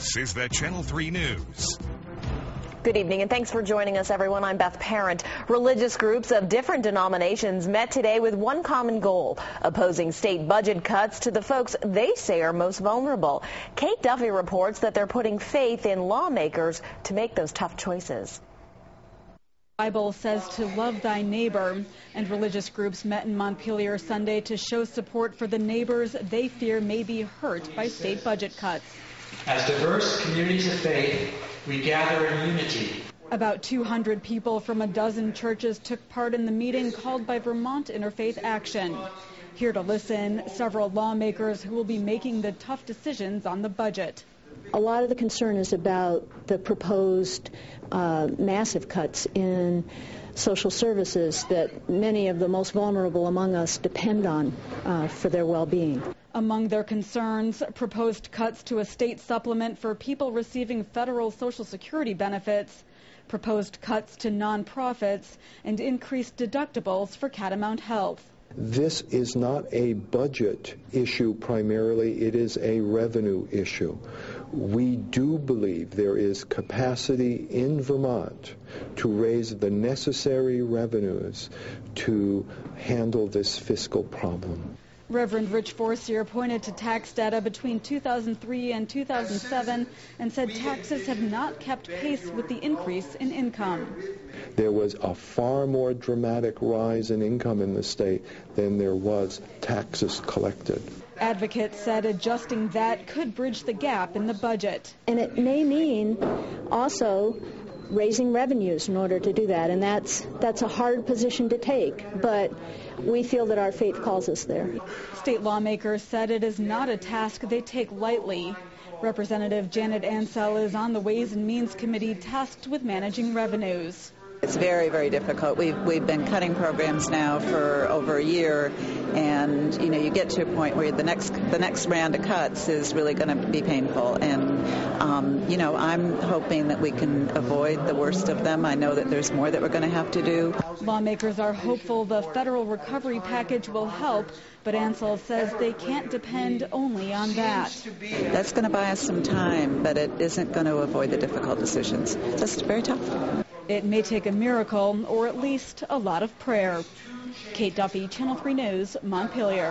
This is the Channel 3 News. Good evening and thanks for joining us, everyone. I'm Beth Parent. Religious groups of different denominations met today with one common goal, opposing state budget cuts to the folks they say are most vulnerable. Kate Duffy reports that they're putting faith in lawmakers to make those tough choices. The Bible says to love thy neighbor, and religious groups met in Montpelier Sunday to show support for the neighbors they fear may be hurt by state budget cuts. As diverse communities of faith, we gather in unity. About 200 people from a dozen churches took part in the meeting called by Vermont Interfaith Action. Here to listen, several lawmakers who will be making the tough decisions on the budget. A lot of the concern is about the proposed massive cuts in social services that many of the most vulnerable among us depend on for their well-being. Among their concerns, proposed cuts to a state supplement for people receiving federal Social Security benefits, proposed cuts to nonprofits, and increased deductibles for Catamount Health. This is not a budget issue primarily, it is a revenue issue. We do believe there is capacity in Vermont to raise the necessary revenues to handle this fiscal problem. Reverend Rich Forcier pointed to tax data between 2003 and 2007 and said taxes have not kept pace with the increase in income. There was a far more dramatic rise in income in the state than there was taxes collected. Advocates said adjusting that could bridge the gap in the budget. And it may mean also raising revenues in order to do that, and that's a hard position to take, but we feel that our faith calls us there. State lawmakers said it is not a task they take lightly. Representative Janet Ansell is on the Ways and Means Committee tasked with managing revenues. It's very, very difficult. We've been cutting programs now for over a year, and you get to a point where the next round of cuts is really going to be painful. And I'm hoping that we can avoid the worst of them. I know that there's more that we're going to have to do. Lawmakers are hopeful the federal recovery package will help, but Ansell says they can't depend only on that. That's going to buy us some time, but it isn't going to avoid the difficult decisions. Just very tough. It may take a miracle or at least a lot of prayer. Kate Duffy, Channel 3 News, Montpelier.